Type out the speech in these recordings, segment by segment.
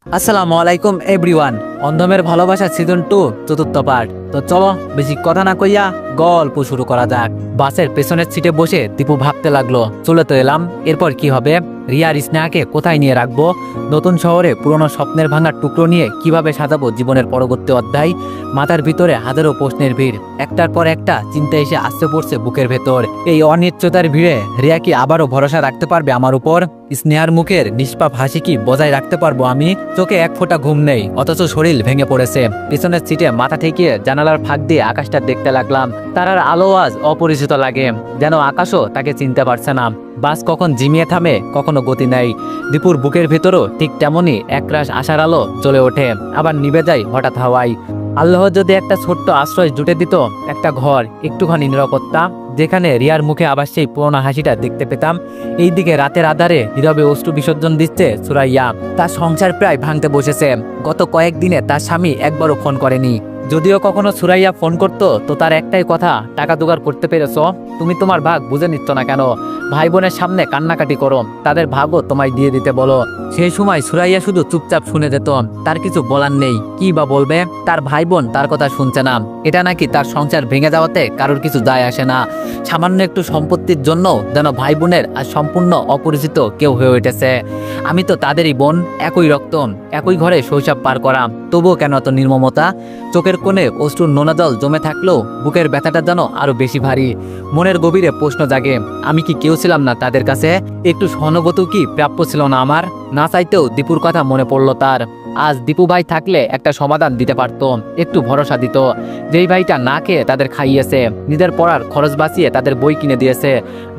আসসালামু আলাইকুম এভরিওয়ান। অন্ধমের ভালোবাসা সিজন 2 চতুর্থ পার্ট। তো চলো বেশি কথা না কইয়া গল্প শুরু করা যাক। বাসের পেছনের সিটে বসে দীপু ভাবতে লাগলো, চলে তো এলাম, এরপর কি হবে? রিয়ার স্নেহাকে কোথায় নিয়ে রাখবো? নতুন শহরে পুরনো স্বপ্নের ভাঙা টুকরো নিয়ে কিভাবে সাজাবো জীবনের পরবর্তী অধ্যায়? মাথার ভিতরে হাজারো প্রশ্নের ভিড়, একটার পর একটা চিন্তা এসে আসতে পড়ছে বুকের ভেতর। এই অনিশ্চয়তার ভিড়ে রিয়া কি আবারও ভরসা রাখতে পারবে আমার উপর? স্নেহার মুখের নিষ্পাপ হাসি কি বজায় রাখতে পারবো আমি? চোখে এক ফোঁটা ঘুম নেই, অথচ শরীর ভেঙে পড়েছে। পিছনের সিটে মাথা ঠেকিয়ে জানালার ফাঁক দিয়ে আকাশটা দেখতে লাগলাম। তারার আলো আজ অপরিচিত লাগে, যেন আকাশও তাকে চিনতে পারছে না। বাস কখন জিমিয়ে থামে, কখনো গতি নেই। দীপুর বুকের ভেতরও ঠিক তেমনই একরাশ আশার আলো জ্বলে ওঠে, আবার নিভে যায় হঠাৎ হাওয়ায়। আল্লাহ যদি একটা ছোট্ট আশ্রয় জুটে দিত, একটা ঘর, একটুখানি নিরাপত্তা, যেখানে রিয়ার মুখে আবার সেই পুরোনো হাসিটা দেখতে পেতাম। এইদিকে রাতের আধারে নীরবে অশ্রু বিসর্জন দিচ্ছে সুরাইয়া। তার সংসার প্রায় ভাঙতে বসেছে। গত কয়েকদিনে তার স্বামী একবারও ফোন করেনি। যদিও কখনো সুরাইয়া ফোন করতো তো তার একটাই কথা, টাকা জোগাড় করতে পেরেছ? তুমি তোমার ভাগ বুঝে নিচ্ছ না কেন? ভাই বোনের সামনে কান্নাকাটি করো, তাদের ভাগও তোমায় দিয়ে দিতে বলো। সেই সময় সুরাইয়া শুধু চুপচাপ শুনে যেত, তার কিছু বলার নেই। কি বা বলবে? তার ভাই বোন তার কথা শুনছে না, এটা নাকি তার সংসার ভেঙে যাওয়াতে কারোর কিছু যায় আসে না। সামান্য একটু সম্পত্তির জন্য যেন ভাই বোনের আর সম্পূর্ণ অপরিচিত কেউ হয়ে উঠেছে। আমি তো তাদেরই বোন, একই রক্ত, একই ঘরে শৈশব পার করা, তবুও কেন এত নির্মমতা? চোখের কোণে অশ্রুর নোনা জল জমে থাকলেও বুকের ব্যথাটা যেন আরো বেশি ভারী। মনের গভীরে প্রশ্ন জাগে, আমি কি কেউ ছিলাম না তাদের কাছে? একটু সহানুভূতি কি প্রাপ্য ছিল না আমার? না চাইতেও দীপুর কথা মনে পড়ল তার। আজ দীপু ভাই থাকলে একটা সমাধান দিতে পারত, একটু ভরসা দিত। যেই ভাইটা না খেয়ে তাদের খাইয়েছে, নিজের পড়ার খরচ বাঁচিয়ে তাদের বই কিনে দিয়েছে,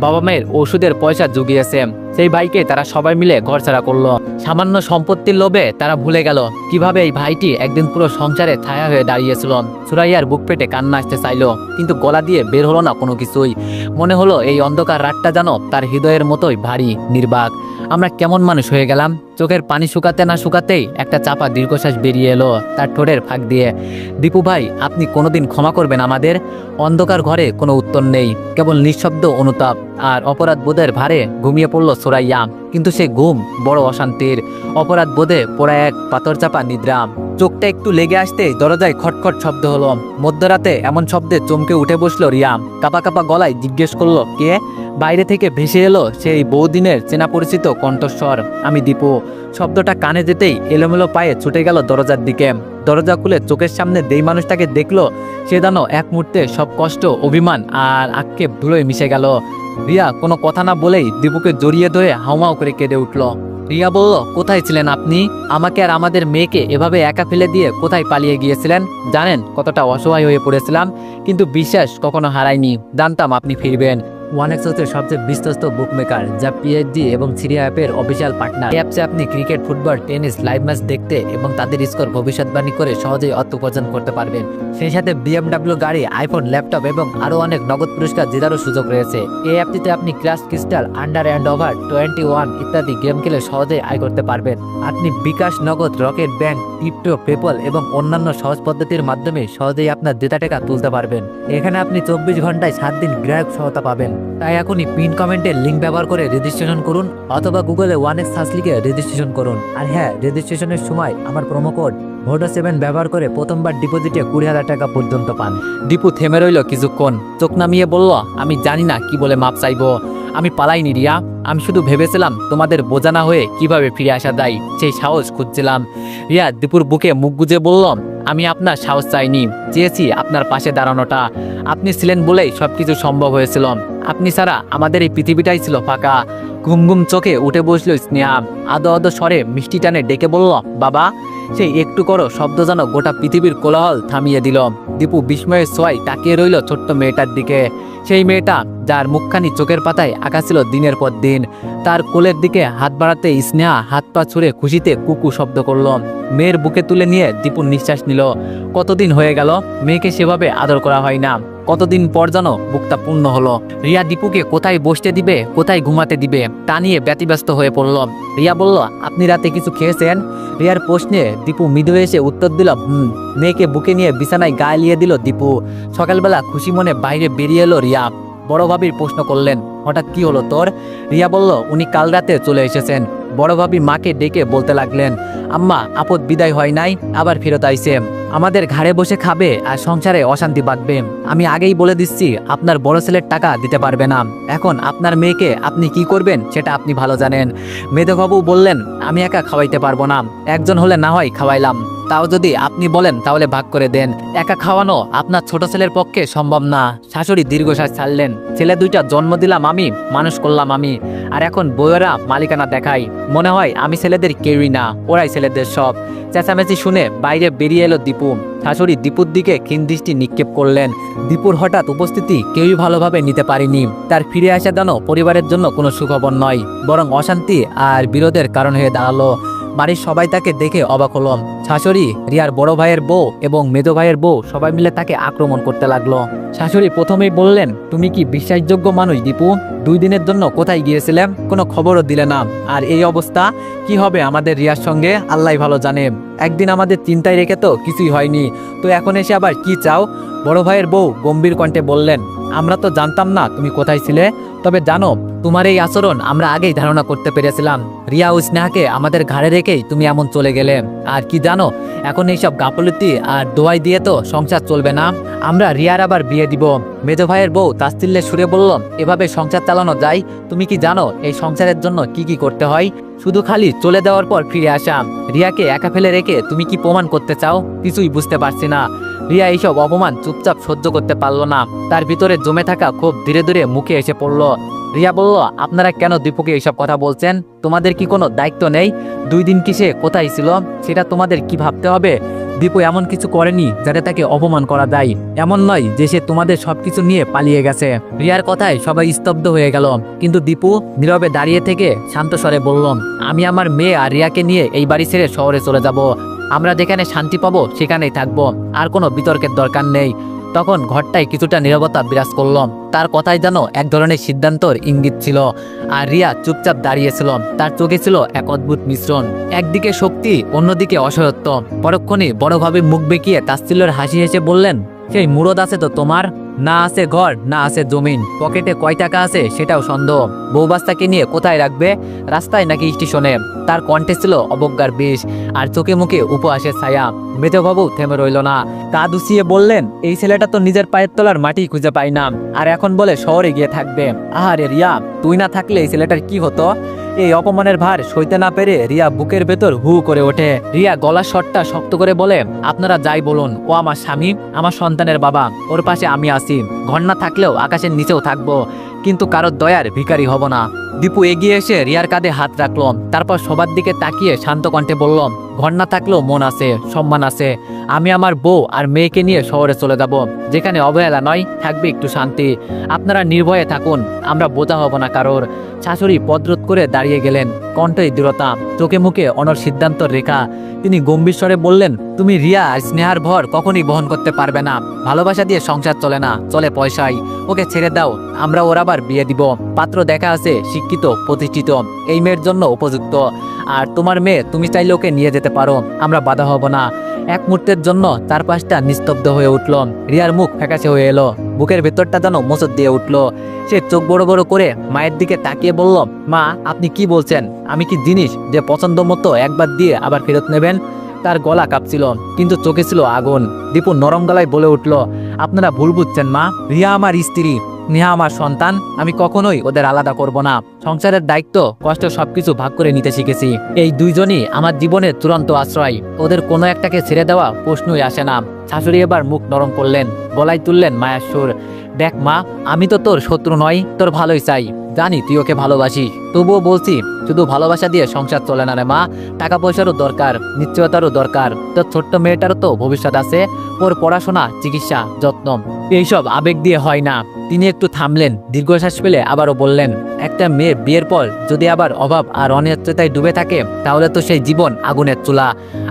বাবা মায়ের ওষুধের পয়সা জুগিয়েছে, সেই ভাইকে তারা সবাই মিলে ঘরছাড়া করলো। সামান্য সম্পত্তির লোভে তারা ভুলে গেল কিভাবে এই ভাইটি একদিন পুরো সংসারে ছায়া হয়ে দাঁড়িয়েছিল। সুরাইয়ার বুক পেটে কান্না আসতে চাইলো, কিন্তু গলা দিয়ে বের হলো না কোনো কিছুই। মনে হলো এই অন্ধকার রাতটা যেন তার হৃদয়ের মতোই ভারী, নির্বাক। আমরা কেমন মানুষ হয়ে গেলাম? চোখের পানি শুকাতে না শুকাতেই একটা চাপা দীর্ঘশ্বাস বেরিয়ে এলো তার ঠোঁটের ফাঁক দিয়ে। দীপু ভাই, আপনি কোনোদিন ক্ষমা করবেন আমাদের? অন্ধকার ঘরে কোনো উত্তর নেই, কেবল নিঃশব্দ অনুতাপ। আর অপরাধ বোধের ভারে ঘুমিয়ে পড়ল সুরাইয়া, কিন্তু সে ঘুম বড় অশান্তির। অপরাধ বোধে পোড়া এক পাথর চাপা নিদ্রা। চোখটা একটু লেগে আসতে দরজায় খটখট শব্দ হলো। মধ্যরাতে এমন শব্দে চমকে উঠে বসলো রিয়া, কাপা কাপা গলায় জিজ্ঞেস করলো, কে? বাইরে থেকে ভেসে এলো সেই বহুদিনের চেনা পরিচিত কণ্ঠস্বর, আমি দীপু। শব্দটা কানে যেতেই এলোমেলো পায়ে ছুটে গেল দরজার দিকে। দরজা খুলে চোখের সামনে যেই মানুষটাকে দেখলো, সে যেন এক মুহূর্তে সব কষ্ট, অভিমান আর আক্ষেপ ধুলোয় মিশে গেল। রিয়া কোনো কথা না বলেই দীপুকে জড়িয়ে ধরে হাউমাউ করে কেঁদে উঠল। রিয়া বলল, কোথায় ছিলেন আপনি? আমাকে আর আমাদের মেয়েকে এভাবে একা ফেলে দিয়ে কোথায় পালিয়ে গিয়েছিলেন? জানেন কতটা অসহায় হয়ে পড়েছিলাম, কিন্তু বিশ্বাস কখনো হারাইনি। জানতাম আপনি ফিরবেন। ওয়ানেক্স হচ্ছে সবচেয়ে বিশ্বস্ত বুকমেকার, যা পিএইচডি এবং সিরিয়া অ্যাপের অফিসিয়াল পার্টনার। এই অ্যাপসে আপনি cricket, football, tennis live match দেখতে এবং তাদের স্কোর ভবিষ্যৎবাণী করে সহজেই অর্থ উপার্জন করতে পারবেন। সেই সাথে বিএমডব্লিউ গাড়ি, আইফোন, ল্যাপটপ এবং আরও অনেক নগদ পুরস্কার জেতারও সুযোগ রয়েছে। এই অ্যাপটিতে আপনি crush crystal, under and over 21 ইত্যাদি গেম খেলে সহজেই আয় করতে পারবেন। আপনি বিকাশ, নগদ, রকেট ব্যাংক, ক্রিপ্টো, পেপল এবং অন্যান্য সহজ পদ্ধতির মাধ্যমে সহজেই আপনার জেতা টাকা তুলতে পারবেন। এখানে আপনি 24 ঘন্টায় 7 দিন গ্রাহক সহায়তা পাবেন। তাই এখনই পিন কমেন্টের লিঙ্ক ব্যবহার করে রেজিস্ট্রেশন করুন, অথবা গুগলে ওয়ানেক্স সার্চ লিখে রেজিস্ট্রেশন করুন। আর হ্যাঁ, রেজিস্ট্রেশনের সময় আমার প্রোমো কোড VODO7 ব্যবহার করে প্রথমবার ডিপোজিটে 20,000 টাকা পর্যন্ত পান। দীপু থেমে রইল কিছুক্ষণ, চোখ নামিয়ে বলল, আমি জানি না কি বলে মাপ চাইবো। আমি পালাইনি রিয়া, আমি শুধু ভেবেছিলাম তোমাদের বোঝা না হয়ে কিভাবে ফিরে আসা যায় সেই সাহস খুঁজছিলাম। রিয়া দীপুর বুকে মুখ গুজে বললাম, আমি আপনার সাহস চাইনি, চেয়েছি আপনার পাশে দাঁড়ানোটা। আপনি ছিলেন বলেই সবকিছু সম্ভব হয়েছিল। আপনি ছাড়া আমাদের এই পৃথিবীটাই ছিল ফাঁকা। ঘুম ঘুম চোখে উঠে বসলো স্নেহা, আদো আদো স্বরে মিষ্টি টানে ডেকে বলল, বাবা। সেই একটু করো শব্দ যেন গোটা পৃথিবীর কোলাহল থামিয়ে দিল। দীপু বিস্ময়ের ছোঁয়ায় তাকিয়ে রইল ছোট্ট মেয়েটার দিকে। সেই মেয়েটা যার মুখখানি চোখের পাতায় আঁকা ছিল দিনের পর দিন। তার কোলের দিকে হাত বাড়াতে স্নেহা হাত পা ছুঁড়ে খুশিতে কুকু শব্দ করল। মেয়ের বুকে তুলে নিয়ে দীপু নিঃশ্বাস নিল। কতদিন হয়ে গেল মেয়েকে সেভাবে আদর করা হয় না। কতদিন পর যেন বুকটা পূর্ণ হলো। রিয়া দীপুকে কোথায় বসতে দিবে, কোথায় ঘুমাতে দিবে তা নিয়ে ব্যতিব্যস্ত হয়ে পড়ল। রিয়া বলল, আপনি রাতে কিছু খেয়েছেন? রিয়ার প্রশ্নে দীপু মৃদু এসে উত্তর দিল, মেয়েকে বুকে নিয়ে বিছানায় গায়ে লিয়ে দিল দীপু। সকালবেলা খুশি মনে বাইরে বেরিয়ে এলো রিয়া। বড় ভাবির প্রশ্ন করলেন, হঠাৎ কি হলো তোর? রিয়া বলল, উনি কাল রাতে চলে এসেছেন। বড় ভাবি মাকে ডেকে বলতে লাগলেন, আম্মা আপদ বিদায় হয় নাই, আবার ফেরত আইছে। আমাদের ঘাড়ে বসে খাবে আর সংসারে অশান্তি বাঁধবে। আমি আগেই বলে দিচ্ছি আপনার বড় ছেলের টাকা দিতে পারবে না। এখন আপনার মেয়েকে আপনি কি করবেন সেটা আপনি ভালো জানেন। মেধবাবু বললেন, আমি একা খাওয়াইতে পারবো না, একজন হলে না হয় খাওয়াইলাম, তাও যদি আপনি বলেন তাহলে ভাগ করে দেন। একা খাওয়ানো আপনার ছোট ছেলের পক্ষে সম্ভব না। শাশুড়ি দীর্ঘশ্বাস ছাড়লেন, ছেলে দুইটা জন্ম দিলাম আমি, মানুষ করলাম আমি, আর এখন বউয়েরা মালিকানা দেখাই। মনে হয় আমি ছেলেদের কেউই না, ওরাই ছেলেদের সব। চেঁচামেচি শুনে বাইরে বেরিয়ে এলো দীপু। শাশুড়ি দীপুর দিকে ক্ষীণ দৃষ্টি নিক্ষেপ করলেন। দীপুর হঠাৎ উপস্থিতি কেউই ভালোভাবে নিতে পারেনি। তার ফিরে আসা যেন পরিবারের জন্য কোনো সুখবর নয়, বরং অশান্তি আর বিরোধের কারণ হয়ে দাঁড়ালো। বাড়ির সবাই তাকে দেখে অবাক হলো। শাশুড়ি, রিয়ার বড় ভাইয়ের বউ এবং মেজো ভাইয়ের বউ সবাই মিলে তাকে আক্রমণ করতে লাগলো। শাশুড়ি প্রথমেই বললেন, তুমি কি বিশ্বাসযোগ্য মানুষ দীপু? 2 দিনের জন্য কোথায় গিয়েছিলেন, কোনো খবরও দিলে না, আর এই অবস্থা কি হবে আমাদের রিয়ার সঙ্গে আল্লাহ ভালো জানে। একদিন আমাদের চিন্তায় রেখে তো কিছুই হয়নি, তো এখন এসে আবার কি চাও? বড় ভাইয়ের বউ গম্ভীর কণ্ঠে বললেন, আমরা তো জানতাম না তুমি কোথায় ছিলে, তবে জানো তোমার এই আচরণ আমরা আগেই ধারণা করতে পেরেছিলাম। রিয়া ও স্নেহাকে আমাদের ঘাড়ে রেখেই তুমি এমন চলে গেলে। আর কি জানো, এখন এইসব গাফলতি আর দোয়াই দিয়ে তো সংসার চলবে না, আমরা রিয়ার আবার বিয়ে দিব। মেজো ভাইয়ের বউ তাচ্ছিল্যের সুরে বলল, এভাবে সংসার চালানো যায়? তুমি কি জানো এই সংসারের জন্য কি কি করতে হয়? শুধু খালি চলে যাওয়ার পর ফিরে আসা। রিয়াকে একা ফেলে রেখে তুমি কি প্রমাণ করতে চাও? কিছুই বুঝতে পারছি না। রিয়া এইসব অপমান চুপচাপ সহ্য করতে পারল না। তার ভিতরে জমে থাকা খুব ধীরে ধীরে মুখে এসে পড়ল। রিয়া বলল, আপনারা কেন দীপুকে এইসব কথা বলছেন? তোমাদের কি কোনো দায়িত্ব নেই? 2 দিন কি সে কোথায় ছিল সেটা তোমাদের কি ভাবতে হবে? দীপু এমন কিছু করেনি যাতে তাকে অপমান করা যায়। এমন নয় যে সে তোমাদের সবকিছু নিয়ে পালিয়ে গেছে। রিয়ার কথায় সবাই স্তব্ধ হয়ে গেল, কিন্তু দীপু নীরবে দাঁড়িয়ে থেকে শান্ত স্বরে বলল, আমি আমার মেয়ে আর রিয়াকে নিয়ে এই বাড়ি ছেড়ে শহরে চলে যাব। আমরা যেখানে শান্তি পাবো সেখানেই থাকবো, আর কোনো বিতর্কের দরকার নেই। তখন ঘরটায় কিছুটা নীরবতা বিরাজ করল। তার কথায় যেন এক ধরনের সিদ্ধান্তর ইঙ্গিত ছিল। আর রিয়া চুপচাপ দাঁড়িয়েছিল, তার চোখে ছিল এক অদ্ভুত মিশ্রণ, একদিকে শক্তি, অন্যদিকে অসহায়ত্ব। পরক্ষণে বড়ভাবে মুখ বেঁকিয়ে তাচ্ছিল্যের হাসি হেসে বললেন, সেই মুরদ আছে তো তোমার? না আছে ঘর, না আছে জমিন, পকেটে কয় টাকা আছে সেটাও সন্দেহ। বউ বাচ্চাকে নিয়ে কোথায় রাখবে, রাস্তায় নাকি স্টেশনে? তার কণ্ঠে ছিল অবজ্ঞার বিষ, আর চোখে মুখে উপহাসের ছায়া। মেজবাবু থেমে রইল না, কাঁধ উঁচিয়ে বললেন, এই ছেলেটা তো নিজের পায়ের তলার মাটি খুঁজে পায় না, আর এখন বলে শহরে গিয়ে থাকবে। আহারে রিয়া, তুই না থাকলে এই ছেলেটার কি হতো? এই অপমানের ভার সইতে না পেরে রিয়া বুকের ভেতর হু করে ওঠে। রিয়া গলার স্বরটা শক্ত করে বলে, আপনারা যাই বলুন, ও আমার স্বামী, আমার সন্তানের বাবা, ওর পাশে আমি আছি। ঘর না থাকলেও আকাশের নিচেও থাকবো, কিন্তু কারোর দয়ার ভিখারি হব না। দীপু এগিয়ে এসে রিয়ার কাঁধে হাত রাখল, তারপর সবার দিকে তাকিয়ে শান্ত কণ্ঠে বলল, ঘর না থাকলেও মন আছে, সম্মান আছে। আমি আমার বউ আর মেয়েকে নিয়ে শহরে চলে যাব, যেখানে অবহেলা নয়, থাকবে একটু শান্তি। আপনারা নির্ভয়ে থাকুন, আমরা বোঝা হব না কারোর। শাশুড়ি পদরোধ করে দাঁড়িয়ে গেলেন, কণ্ঠে দৃঢ়তা, চোখে মুখে অনর সিদ্ধান্তর রেখা। তিনি গম্ভীর স্বরে বললেন, তুমি রিয়া আর স্নেহার ভর কখনই বহন করতে পারবে না। ভালোবাসা দিয়ে সংসার চলে না, চলে পয়সায়। ওকে ছেড়ে দাও, আমরা ওর আবার বিয়ে দিব। পাত্র দেখা আছে, শিক্ষিত, প্রতিষ্ঠিত, এই মেয়ের জন্য উপযুক্ত। আর তোমার মেয়ে, তুমি চাইলে ওকে নিয়ে যেতে পারো, আমরা বাধা হব না। এক মুহূর্তের জন্য চারপাশটা নিস্তব্ধ হয়ে উঠল। রিয়ার মুখ ফ্যাকাশে হয়ে এলো, বুকের ভেতরটা যেন মোচড় দিয়ে উঠল। সে চোখ বড় বড় করে মায়ের দিকে তাকিয়ে বলল, মা, আপনি কি বলছেন? আমি কি জিনিস যে পছন্দ মতো একবার দিয়ে আবার ফেরত নেবেন? তার গলা কাঁপছিল, কিন্তু চোখে ছিল আগুন। দীপু নরম গলায় বলে উঠল, আপনারা ভুল বুঝছেন মা, রিয়া আমার স্ত্রী, নেহা আমার সন্তান। আমি কখনোই ওদের আলাদা করব না। সংসারের দায়িত্ব, কষ্ট সবকিছু ভাগ করে নিতে শিখেছি। এই দুইজনই আমার জীবনের চূড়ান্ত আশ্রয়, ওদের কোনো একটাকে ছেড়ে দেওয়া প্রশ্নই আসে না। শাশুড়ি এবার মুখ নরম করলেন, গলায় তুললেন মায়ের সুর, দেখ মা, আমি তো তোর শত্রু নই, তোর ভালোই চাই। জানি তুই ওকে ভালোবাসিস, তবুও বলছি, শুধু ভালোবাসা দিয়ে সংসার চলে না রে মা, টাকা পয়সারও দরকার, নিশ্চয়তারও দরকার। তোর ছোট্ট মেয়েটারও তো ভবিষ্যৎ আছে, ওর পড়াশোনা, চিকিৎসা, যত্ন, এইসব আবেগ দিয়ে হয় না। তিনি একটু থামলেন, দীর্ঘশ্বাস ফেলে আবারও বললেন, একটা মেয়ে বিয়ের পর যদি আবার অভাব আর অনিশ্চয়তায় ডুবে থাকে, তাহলে তো সেই জীবন আগুনের চুলা।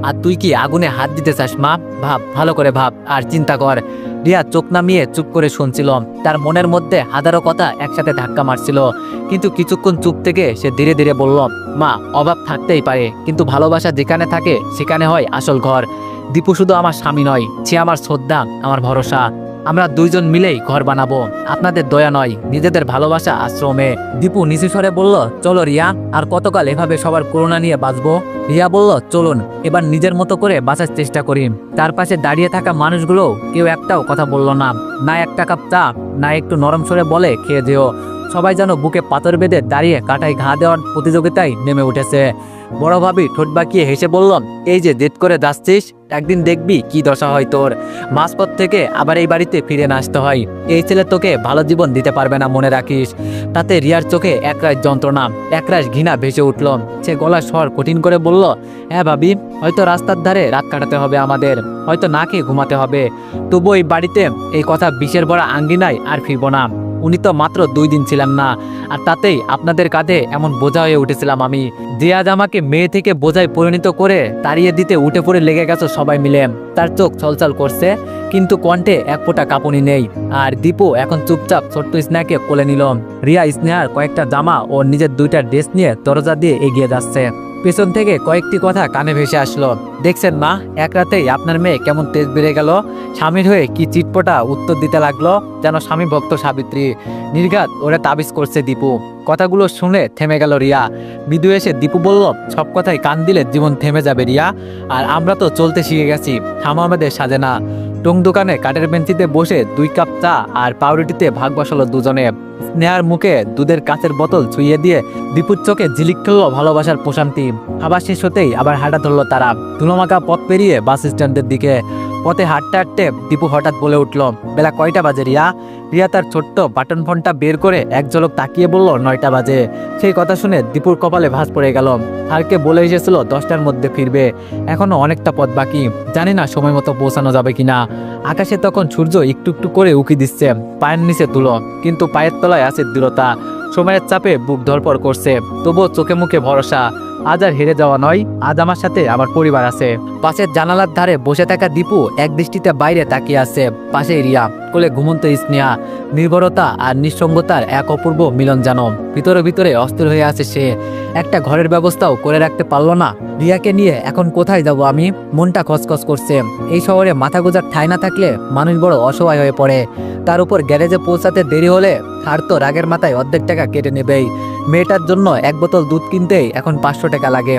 আর তুই কি আগুনে হাত দিতে চাস মা? ভাব, ভালো করে ভাব, আর চিন্তা কর। রিয়া চোখ নামিয়ে চুপ করে শুনছিল। তার মনের মধ্যে হাজারো কথা একসাথে ধাক্কা মারছিল, কিন্তু কিছুক্ষণ চুপ থেকে সে ধীরে ধীরে বলল, মা, অভাব থাকতেই পারে, কিন্তু ভালোবাসা যেখানে থাকে সেখানে হয় আসল ঘর। দীপু শুধু আমার স্বামী নয়, সে আমার শ্রদ্ধা, আমার ভরসা। আমরা দুইজন মিলেই ঘর বানাবো, আপনাদের দয়া নয়, নিজেদের ভালোবাসা আশ্রমে। দীপু নিচু স্বরে বলল, চলো রিয়া, আর কতকাল এভাবে সবার করুণা নিয়ে বাঁচবো? রিয়া বলল, চলুন এবার নিজের মতো করে বাঁচার চেষ্টা করি। তার পাশে দাঁড়িয়ে থাকা মানুষগুলো কেউ একটাও কথা বলল না, না একটা কাপ চা, না একটু নরম স্বরে বলে খেয়ে যেও। সবাই যেন বুকে পাথর বেঁধে দাঁড়িয়ে কাটায় ঘা দেওয়ার প্রতিযোগিতায় নেমে উঠেছে। বড় ভাবি ঠোঁট বাঁকিয়ে হেসে বলল, এই যে জেদ করে যাচ্ছিস, একদিন দেখবি কি দশা হয় তোর। মাঝপথ থেকে আবার এই বাড়িতে ফিরে না আসতে হয়। এই ছেলে তোকে ভালো জীবন দিতে পারবে না, মনে রাখিস। তাতে রিয়ার চোখে একরাশ যন্ত্রণা, একরাশ ঘৃণা ভেসে উঠল। সে গলার স্বর কঠিন করে বলল, হ্যাঁ ভাবি, হয়তো রাস্তার ধারে রাত কাটাতে হবে আমাদের, হয়তো না খেয়ে ঘুমাতে হবে, তবু এই বাড়িতে এই কথা বিষের ভরা আঙ্গিনায় আর ফিরব না। উনি তো মাত্র 2 দিন ছিলাম না, আর তাতেই আপনাদের কাঁধে এমন বোঝা হয়ে উঠেছিলাম আমি, যে আজ আমাকে মেয়ে থেকে বোঝায় পরিণত করে তাড়িয়ে দিতে উঠে পড়ে লেগে গেছো সবাই মিলে। তার চোখ ছলছল করছে, কিন্তু কণ্ঠে এক ফোঁটা কাঁপুনি নেই। আর দীপু এখন চুপচাপ ছোট্ট স্নেহাকে কোলে নিল। রিয়া স্নেহার কয়েকটা জামা ও নিজের 2টা ড্রেস নিয়ে দরজা দিয়ে এগিয়ে যাচ্ছে। পেছন থেকে কয়েকটি কথা কানে ভেসে আসলো, দেখছেন মা, এক রাতেই আপনার মেয়ে কেমন তেজ বেড়ে গেল, স্বামীর হয়ে কি চিটপটা উত্তর দিতে লাগলো, যেন স্বামী ভক্ত সাবিত্রী। নির্ঘাত ওরা তাবিজ করছে দীপু। কথাগুলো শুনে থেমে গেল রিয়া। মৃদু এসে দীপু বলল, সব কথাই কান দিলে জীবন থেমে যাবে রিয়া, আর আমরা তো চলতে শিখে গেছি, থামা আমাদের সাজে না। টং দোকানে কাঠের বেঞ্চিতে বসে 2 কাপ চা আর পাউরুটিতে ভাগ বসালো দুজনে। স্নেহার মুখে দুধের কাঁচের বোতল ছুঁয়ে দিয়ে দীপুর চোখে ঝিলিক খেললো ভালোবাসার প্রশান্তি। খাবার শেষ হতেই আবার হাঁটা ধরলো তারা, ধুলোমাখা পথ পেরিয়ে বাস স্ট্যান্ডের দিকে। পথে হাঁটতে হাঁটতে দীপু হঠাৎ বলে উঠল, বেলা কয়টা বাজে রিয়া? রিয়া তার ছোট্ট বাটন ফোনটা বের করে এক ঝলক তাকিয়ে বলল, 9টা বাজে। সেই কথা শুনে দীপুর কপালে ভাঁজ পড়ে গেল। হারকে বলে এসেছিল 10টার মধ্যে ফিরবে, এখনো অনেকটা পথ বাকি, জানি না সময় মতো পৌঁছানো যাবে কিনা। আকাশে তখন সূর্য একটু একটু করে উকি দিচ্ছে, পায়ের নিচে তুলো, কিন্তু পায়ের তলায় আছে দৃঢ়তা। সময়ের চাপে বুক ধরপড় করছে, তবুও চোখে মুখে ভরসা। আজ আর হেরে যাওয়া নয়, আজ আমার সাথে আমার পরিবার আছে। পাশের জানালার ধারে বসে থাকা দীপু এক দৃষ্টিতে বাইরে তাকিয়ে আছে। পাশে রিয়া, কোলে ঘুমন্ত স্নেহা। নির্ভরতা আর নিঃসঙ্গতার এক অপূর্ব মিলন যেন। ভিতরে ভিতরে অস্থির হয়ে আছে সে, একটা ঘরের ব্যবস্থাও করে রাখতে পারলো না। রিয়াকে নিয়ে এখন কোথায় যাব আমি? মনটা খচখচ করছে। এই শহরে মাথা গোজার ঠাঁই না থাকলে মানুষ বড় অসহায় হয়ে পড়ে। তার উপর গ্যারেজে পৌঁছাতে দেরি হলে আর তো রাগের মাথায় অর্ধেক টাকা কেটে নেবেই। মেয়েটার জন্য 1 বোতল দুধ কিনতেই এখন 500 টাকা লাগে।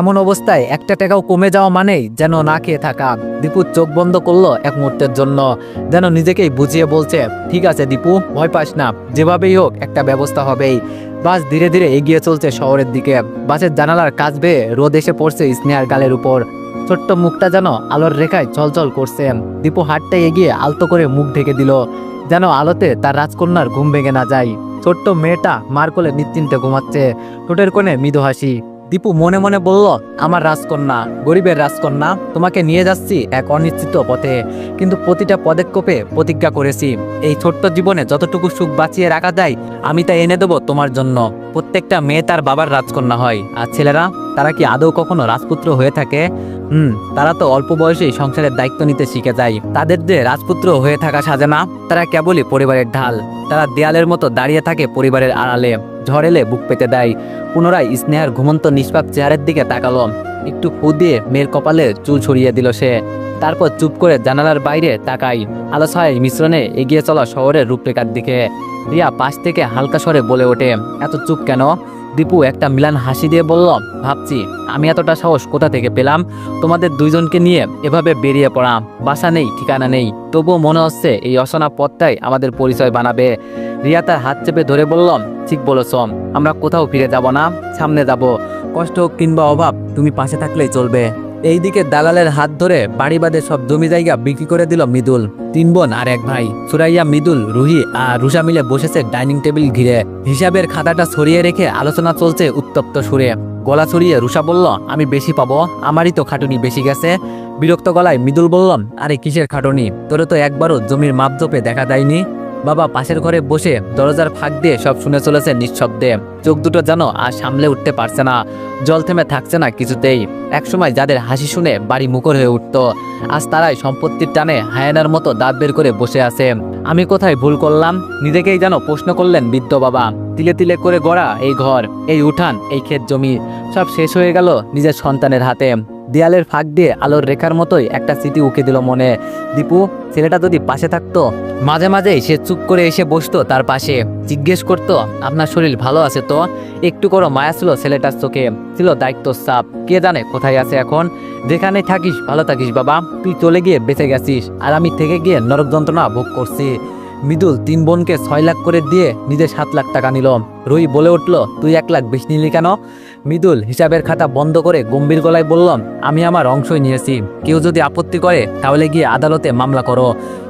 এমন অবস্থায় 1টা টাকাও কমে যাওয়া মানেই যেন না খেয়ে থাকা। দীপু চোখ বন্ধ করলো এক মুহূর্তের জন্য, যেন নিজেকেই বুঝিয়ে বলছে, ঠিক আছে দীপু, ভয় পাস না, যেভাবেই হোক একটা ব্যবস্থা হবেই। বাস ধীরে ধীরে এগিয়ে চলছে শহরের দিকে। বাসের জানালার কাছ বেয়ে রোদ এসে পড়ছে স্নেহার গালের উপর। ছোট্ট মুখটা যেন আলোর রেখায় চলচল করছে। দীপু হাতটা এগিয়ে আলতো করে মুখ ঢেকে দিল, যেন আলোতে তার রাজকন্যার ঘুম ভেঙে না যায়। ছোট্ট মেয়েটা মার কোলে নিশ্চিন্তে ঘুমাচ্ছে, ঠোঁটের কোণে মৃদু হাসি। দীপু মনে মনে বলল, আমার রাজকন্যা, গরিবের রাজকন্যা, তোমাকে নিয়ে যাচ্ছি এক অনিশ্চিত পথে, কিন্তু প্রতিটা পদক্ষেপে প্রতিজ্ঞা করেছি, এই ছোট্ট জীবনে যতটুকু সুখ বাঁচিয়ে রাখা যায় আমি তা এনে দেবো তোমার জন্য। প্রত্যেকটা মেয়ে তার বাবার রাজকন্যা হয়, আর ছেলেরা, তারা কি আদৌ কখনো রাজপুত্র হয়ে থাকে? তারা তো অল্প বয়সেই সংসারের দায়িত্ব নিতে শিখে যায়। তাদের যে রাজপুত্র হয়ে থাকা সাজে না, তারা কেবলই পরিবারের ঢাল। তারা দেয়ালের মতো দাঁড়িয়ে থাকে পরিবারের আড়ালে, ঝড় এলে বুক পেতে দেয়। পুনরায় স্নেহার ঘুমন্ত নিষ্পাপ চেহারের দিকে তাকালো, একটু ফু দিয়ে মেয়ের কপালে চুল ছড়িয়ে দিল সে। তারপর চুপ করে জানালার বাইরে তাকাই, আলো ছায়ার মিশ্রণে এগিয়ে চলা শহরের রূপরেখার দিকে। রিয়া পাশ থেকে হালকা স্বরে বলে ওঠে, এত চুপ কেন? দীপু একটা মিলান হাসি দিয়ে বলল, ভাবছি আমি এতটা সাহস কোথা থেকে পেলাম তোমাদের দুইজনকে নিয়ে এভাবে বেরিয়ে পড়া। বাসা নেই, ঠিকানা নেই, তবুও মনে হচ্ছে এই অচেনা পথটাই আমাদের পরিচয় বানাবে। রিয়া তার হাত চেপে ধরে বলল, ঠিক বলেছ, আমরা কোথাও ফিরে যাব না, সামনে যাব। কষ্ট হোক কিংবা অভাব, তুমি পাশে থাকলেই চলবে। এইদিকে দালালের হাত ধরে বাড়ি বাদে সব জমি জায়গা বিক্রি করে দিল মৃদুল। 3 বোন আর 1 ভাই, সুরাইয়া, মৃদুল, রুহি আর রুষা মিলে বসেছে ডাইনিং টেবিল ঘিরে। হিসাবের খাতাটা ছড়িয়ে রেখে আলোচনা চলছে উত্তপ্ত সুরে। গলা ছড়িয়ে রুষা বলল, আমি বেশি পাবো, আমারই তো খাটুনি বেশি গেছে। বিরক্ত গলায় মৃদুল বলল, আরে কিসের খাটুনি, তোরে তো একবারও জমির মাপজোপে দেখা দেয়নি। বাবা পাশের ঘরে বসে দরজার ফাঁক দিয়ে সব শুনে চলেছে নিঃশব্দে। চোখ দুটো যেন আর সামলে উঠতে পারছে না, জল থেমে থাকছে না কিছুতেই। একসময় যাদের হাসি শুনে বাড়ি মুখর হয়ে উঠত, আজ তারাই সম্পত্তির টানে হায়ানার মতো দাঁত বের করে বসে আছে। আমি কোথায় ভুল করলাম? নিজেকেই যেন প্রশ্ন করলেন বৃদ্ধ বাবা। তিলে তিলে করে গড়া এই ঘর, এই উঠান, এই ক্ষেত জমি, সব শেষ হয়ে গেল নিজের সন্তানের হাতে। দেয়ালের ফাঁক দিয়ে আলোর রেখার মতোই একটা স্মৃতি উকে দিল মনে। দীপু ছেলেটা যদি পাশে থাকতো, মাঝে মাঝেই সে চুপ করে এসে বসতো তার পাশে, জিজ্ঞেস করতো আপনার শরীর ভালো আছে তো। একটু করে মায়া ছিল ছেলেটার চোখে, ছিল দায়িত্বর চাপ। কে জানে কোথায় আছে এখন। যেখানে থাকিস ভালো থাকিস বাবা, তুই চলে গিয়ে বেঁচে গেছিস আর আমি থেকে গিয়ে নরক যন্ত্রণা ভোগ করছি। মৃদুল 3 বোনকে 6 লাখ করে দিয়ে নিজে 7 লাখ টাকা নিল। রুই বলে উঠল, তুই 1 লাখ বেশি নিলি কেন? মৃদুল হিসাবের খাতা বন্ধ করে গম্ভীর গলায় বললাম, আমি আমার অংশই নিয়েছি, কেউ যদি আপত্তি করে তাহলে গিয়ে আদালতে মামলা করো।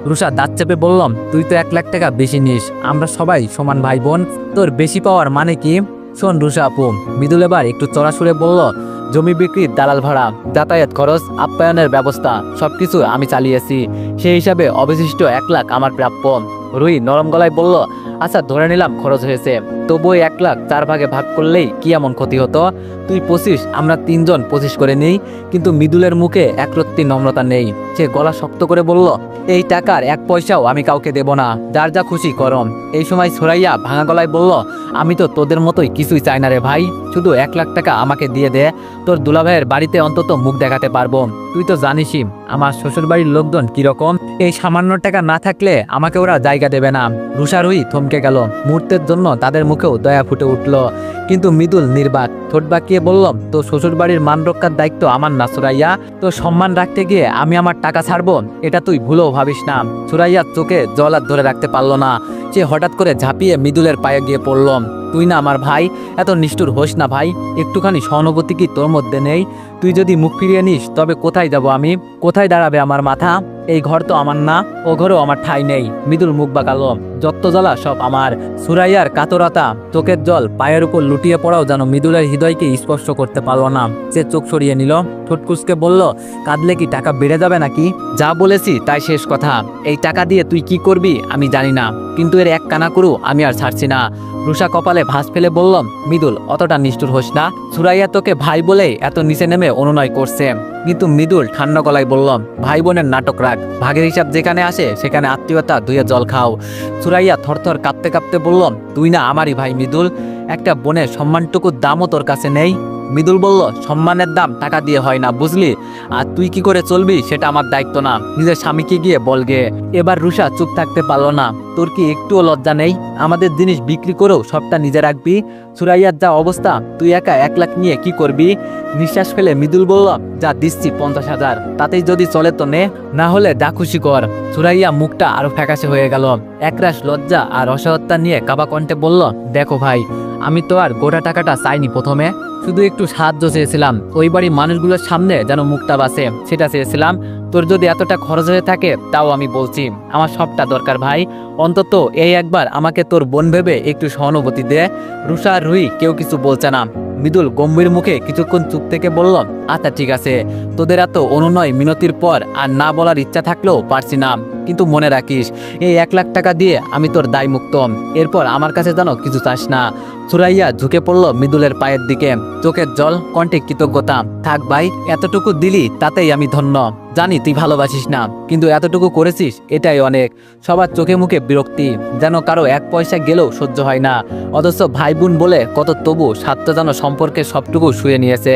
রুষা দাঁত চেপে বললাম, তুই তো 1 লাখ টাকা বেশি নিস, আমরা সবাই সমান ভাই বোন, তোর বেশি পাওয়ার মানে কি? শোন রুষা আপু, মৃদুল এবার একটু চড়া সুরে বলল, জমি বিক্রির দালাল ভাড়া, যাতায়াত খরচ, আপ্যায়নের ব্যবস্থা সবকিছু আমি চালিয়েছি, সেই হিসাবে অবশিষ্ট 1 লাখ আমার প্রাপ্য। রুই নরম গলায় বলল, আচ্ছা ধরে নিলাম খরচ হয়েছে, তবু 1 লাখ 4 ভাগে ভাগ করলেই কি এমন ক্ষতি হতো? তুই 25, আমরা 3 জন 25 করে নেই। কিন্তু মৃদুলের মুখে একরত্তি নম্রতা নেই। সে গলা শক্ত করে বলল, এই টাকার 1 পয়সাও আমি কাউকে দেব না, যার যা খুশি করম। এই সময় সুরাইয়া ভাঙা গলায় বলল, আমি তো তোদের মতোই কিছুই চাই না রে ভাই, শুধু 1 লাখ টাকা আমাকে দিয়ে দে, তোর দুলাভাইয়ের বাড়িতে অন্তত মুখ দেখাতে পারবো। তুই তো জানিসই আমার শ্বশুর বাড়ির লোকজন কিরকম, এই সামান্য টাকা না থাকলে আমাকে ওরা জায়গা দেবে না। রুষা রুই থমকে গেল, মুহূর্তের জন্য তাদের মুখেও দয়া ফুটে উঠল। কিন্তু মৃদুল নির্বাক, ঠোঁট বাঁকিয়ে বললাম, তো শ্বশুর বাড়ির মান রক্ষার দায়িত্ব আমার না সুরাইয়া, তো সম্মান রাখতে গিয়ে আমি আমার টাকা ছাড়বো, এটা তুই ভুলেও ভাবিস না। সুরাইয়ার চোখে জল আর ধরে রাখতে পারলো না, সে হঠাৎ করে ঝাঁপিয়ে মৃদুলের পায়ে গিয়ে পড়ল। তুই না আমার ভাই, এত নিষ্ঠুর হোস না ভাই, একটুখানি সহানুভূতি কি তোর মধ্যে নেই? তুই যদি মুখ ফিরিয়ে নিস তবে কোথায় যাব আমি, কোথায় দাঁড়াবে আমার মাথা? এই ঘর তো আমার না, ও ঘরেও আমার ঠাঁই নেই। মৃদুল মুখ বাঁকালো, যত্ত জ্বালা সব আমার। সুরাইয়ার কাতরতা, চোখের জল পায়ের উপর লুটিয়ে পড়াও যেন মৃদুলের হৃদয়কে স্পর্শ করতে পারল না। সে চোখ সরিয়ে নিল, ঠোঁট কুঁচকে বলল, কাঁদলে কি টাকা বেড়ে যাবে নাকি? যা বলেছি তাই শেষ কথা। এই টাকা দিয়ে তুই কি করবি আমি জানি না, কিন্তু এর 1 কানা করু আমি আর ছাড়ছি না। রুষা কপালে ভাঁজ ফেলে বললাম, মৃদুল অতটা নিষ্ঠুর হোস না, সুরাইয়া তোকে ভাই বলেই এত নিচে নেমে অনুনয় করছে। কিন্তু মৃদুল ঠান্ডা গলায় বললাম, ভাই বোনের নাটক রাখ, ভাগের হিসাব যেখানে আসে সেখানে আত্মীয়তা ধুয়ে জল খাও। সুরাইয়া থরথর কাঁপতে কাঁপতে বললাম, তুই না আমারই ভাই মৃদুল, একটা বোনের সম্মানটুকুর দামও তোর কাছে নেই? মৃদুল বলল, সম্মানের দাম টাকা দিয়ে হয় না বুঝলি, আর তুই কি করে চলবি সেটা আমার দায়িত্ব না, নিজের স্বামীকে গিয়ে বলগে। এবার রুষা চুপ থাকতে পারলো না, তোর কি একটুও লজ্জা নেই? আমাদের জিনিস বিক্রি করেও সবটা নিজে রাখবি। সুরাইয়ার যা অবস্থা, তুই একা 1 লাখ নিয়ে কি করবি? নিঃশ্বাস ফেলে মৃদুল বলল, যা দিচ্ছি 50,000, তাতেই যদি চলে তো নে, না হলে যা খুশি কর। সুরাইয়া মুখটা আরো ফ্যাকাশে হয়ে গেল, একরাশ লজ্জা আর অসহায়তা নিয়ে কাবা কণ্ঠে বলল, দেখো ভাই, আমি তো আর গোটা টাকাটা চাইনি, প্রথমে শুধু একটু সাহায্য চেয়েছিলাম, ওই বাড়ির মানুষগুলোর সামনে যেন মুখটা বাঁচে সেটা চেয়েছিলাম। তোর যদি এতটা খরচ হয়ে থাকে তাও আমি বলছি, আমার সবটা দরকার ভাই, অন্তত এই একবার আমাকে তোর বোন ভেবে একটু সহানুভূতি দে। রুষা আর রুই কেউ কিছু বলছে না। মৃদুল গম্ভীর মুখে কিছুক্ষণ চুপ থেকে বলল, আচ্ছা ঠিক আছে, তোদের এত অনুনয় মিনতির পর আর না বলার ইচ্ছা থাকলেও পারছি না, কিন্তু মনে রাখিস এই 1 লাখ টাকা দিয়ে আমি তোর দায় মুক্ত, এরপর আমার কাছে যেন কিছু চাস না। সুরাইয়া ঝুঁকে পড়ল মৃদুলের পায়ের দিকে, চোখের জল, কণ্ঠে কৃতজ্ঞতা। থাক ভাই, এতটুকু দিলি তাতেই আমি ধন্য। জানি তুই ভালোবাসিস না, কিন্তু এতটুকু করেছিস এটাই অনেক। সবার চোখে মুখে বিরক্তি, যেন কারো 1 পয়সা গেলেও সহ্য হয় না, অথচ ভাই বোন বলে কত, তবু স্বার্থ যেন সম্পর্কে সবটুকু শুয়ে নিয়েছে।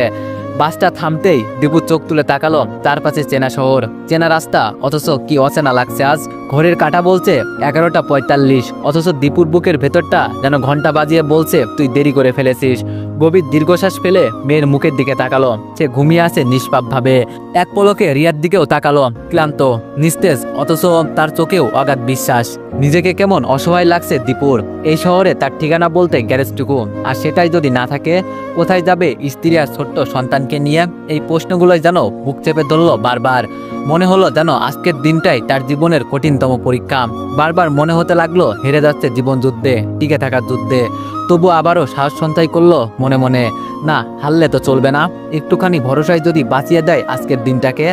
বাসটা থামতেই দীপু চোখ তুলে তাকালো, তার পাশে চেনা শহর, চেনা রাস্তা, অথচ কি অচেনা লাগছে আজ। ঘড়ির কাঁটা বলছে 11:45, অথচ দীপুর বুকের ভেতরটা যেন ঘন্টা বাজিয়ে বলছে, তুই দেরি করে ফেলেছিস। গভীর দীর্ঘশ্বাস ফেলে মেয়ের মুখের দিকে তাকালো, সে ঘুমিয়ে আছে নিষ্পাপভাবে। এক পলকে রিয়ার দিকেও তাকালো, ক্লান্ত, নিস্তেজ, অথচ তার চোখেও অগাধ বিশ্বাস। নিজেকে কেমন অসহায় লাগছে দীপুর। এই শহরে তার ঠিকানা বলতে গ্যারেজটুকু, আর সেটাই যদি না থাকে, কোথায় যাবে স্ত্রী আর ছোট্ট সন্তানকে নিয়ে? এই প্রশ্নগুলোই যেন বুক চেপে ধরল বারবার। মনে হলো যেন আজকের দিনটাই তার জীবনের কঠিনতম পরীক্ষা। বারবার মনে হতে লাগলো হেরে যাচ্ছে জীবন যুদ্ধে, টিকে থাকার যুদ্ধে। তবু আবারও সাহস সঞ্চয় করলো মনে মনে, না হারলে তো চলবে না, একটুখানি ভরসায় যদি বাঁচিয়ে দেয় আজকের দিনটাকে।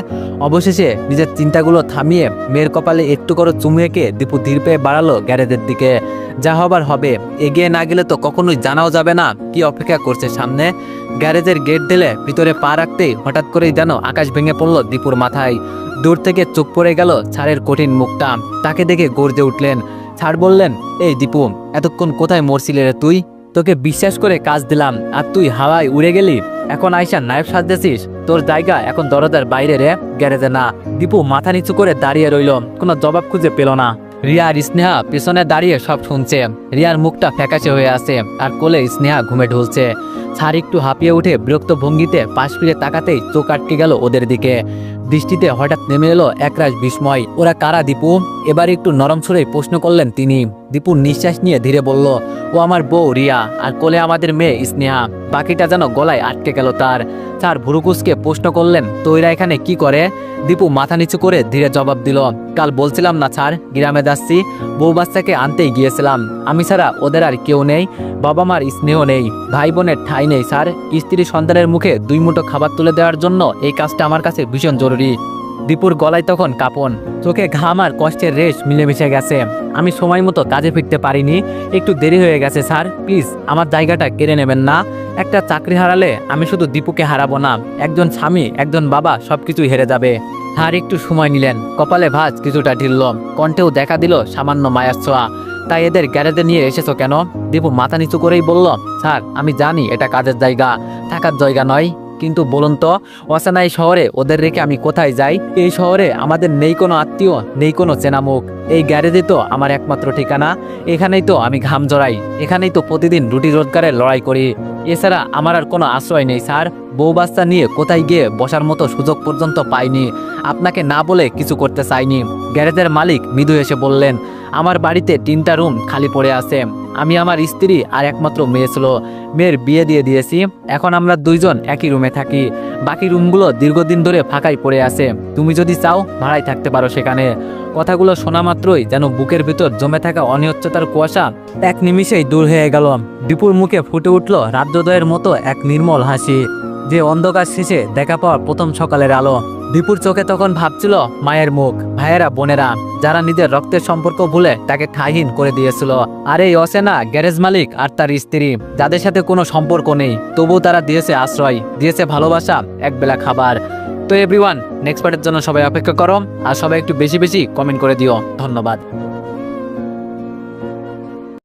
অবশেষে নিজের চিন্তাগুলো থামিয়ে মেয়ের কপালে একটু করে চুমু এঁকে দীপু ধীর পেয়ে বাড়ালো গ্যারেজের দিকে। যা হবার হবে, এগিয়ে না গেলে তো কখনোই জানাও যাবে না কি অপেক্ষা করছে সামনে। গ্যারেজের গেট ঢেলে ভিতরে পা রাখতেই হঠাৎ করেই যেন আকাশ ভেঙে পড়লো দীপুর মাথায়। দূর থেকে চোখ পড়ে গেল ছাড়ের কঠিন মুখটা, তাকে দেখে গর্জে উঠলেন। ছাড় বললেন, এই দীপু, এতক্ষণ কোথায় মরছিলে রে তুই? তোকে বিশ্বাস করে কাজ দিলাম আর তুই হাওয়ায় উড়ে গেলি। এখন আইসা নায়ক সাজতেছিস? তোর জায়গা এখন দরজার বাইরে রে, গ্যারেজে না। দীপু মাথা নিচু করে দাঁড়িয়ে রইল, কোনো জবাব খুঁজে পেল না। রিয়া আর স্নেহা পেছনে দাঁড়িয়ে সব শুনছে। রিয়ার মুখটা ফ্যাকাশে হয়ে আছে আর কোলে স্নেহা ঘুমে ঢুলছে। স্যার একটু হাঁপিয়ে উঠে বিরক্ত ভঙ্গিতে পাশ ফিরে তাকাতেই চোখ আটকে গেল ওদের দিকে। দৃষ্টিতে হঠাৎ নেমে এলো একরাশ বিস্ময়। ওরা কারা দীপু? এবার একটু নরম সুরে প্রশ্ন করলেন তিনি। দীপু নিঃশ্বাস নিয়ে ধীরে বলল, ও আমার বউ রিয়া আর কোলে আমাদের মেয়ে স্নেহা। বাকিটা যেন গলায় আটকে গেল তার। স্যার ভুরুকুসকে প্রশ্ন করলেন, তো এরা এখানে কি করে? দীপু মাথা নিচু করে ধীরে জবাব দিল, কাল বলছিলাম না স্যার, গ্রামে যাচ্ছি, বউ বাচ্চাকে আনতেই গিয়েছিলাম। আমি ছাড়া ওদের আর কেউ নেই, বাবা মার স্নেহ নেই, ভাই বোনের ঠাঁই নেই স্যার। স্ত্রী সন্তানের মুখে 2 মুঠো খাবার তুলে দেওয়ার জন্য এই কাজটা আমার কাছে ভীষণ জরুরি। দীপুর গলায় তখন কাঁপন, চোখে ঘাম আর কষ্টের রেশ মিলেমিশে গেছে। আমি সময় মতো কাজে ফিরতে পারিনি, একটু দেরি হয়ে গেছে স্যার, প্লিজ আমার জায়গাটা কেড়ে নেবেন না। একটা চাকরি হারালে আমি শুধু দীপুকে হারাবো না, একজন স্বামী একজন বাবা সবকিছুই হেরে যাবে। আর একটু সময় নিলেন, কপালে ভাঁজ কিছুটা ঢিলল, কণ্ঠেও দেখা দিল সামান্য মায়ার ছোঁয়া। তাই এদের গ্যারেজে নিয়ে এসেছো কেন? দীপু মাথা নিচু করেই বলল, স্যার আমি জানি এটা কাজের জায়গা, থাকার জায়গা নয়, কিন্তু বলুন তো, অচেনা এই শহরে ওদের রেখে আমি কোথায় যাই? এই শহরে আমাদের নেই কোনো আত্মীয়, নেই কোনো চেনা মুখ। এই গ্যারেজই তো আমার একমাত্র ঠিকানা, এখানেই তো আমি ঘাম জড়াই, এখানেই তো প্রতিদিন রুটি রোজগারের লড়াই করি। এছাড়া আমার আর কোনো আশ্রয় নেই স্যার। বউ বাচ্চা নিয়ে কোথায় গিয়ে বসার মতো সুযোগ পর্যন্ত পাইনি। আপনাকে না বলে কিছু করতে চাইনি। গ্যারেজের মালিক মৃদু এসে বললেন, আমার বাড়িতে 3টা রুম খালি পড়ে আছে। আমি আমার স্ত্রী আর একমাত্র মেয়ে ছিল, মেয়ের বিয়ে দিয়ে দিয়েছি। এখন আমরা 2 জন একই রুমে থাকি, বাকি রুমগুলো দীর্ঘদিন ধরে ফাঁকাই পড়ে আছে। তুমি যদি চাও ভাড়ায় থাকতে পারো সেখানে। কথাগুলো শোনা মাত্রই যেন বুকের ভিতর জমে থাকা অনিশ্চয়তার কুয়াশা এক নিমিষেই দূর হয়ে গেল। দীপুর মুখে ফুটে উঠল রাজ্যোদয়ের মতো এক নির্মল হাসি, যে অন্ধকার শেষে দেখা পাওয়া প্রথম সকালের আলো। দীপুর চোখে তখন ভাবছিল মায়ের মুখ, ভাইয়েরা বোনেরা, যারা নিজের রক্তের সম্পর্ক ভুলে তাকে ঠাঁইহীন করে দিয়েছিল। আর এই অচেনা গ্যারেজ মালিক আর তার স্ত্রী, যাদের সাথে কোনো সম্পর্ক নেই, তবুও তারা দিয়েছে আশ্রয়, দিয়েছে ভালোবাসা, একবেলা খাবার। তো এভরিওয়ান, নেক্সট পার্টের জন্য সবাই অপেক্ষা করো আর সবাই একটু বেশি বেশি কমেন্ট করে দিও। ধন্যবাদ।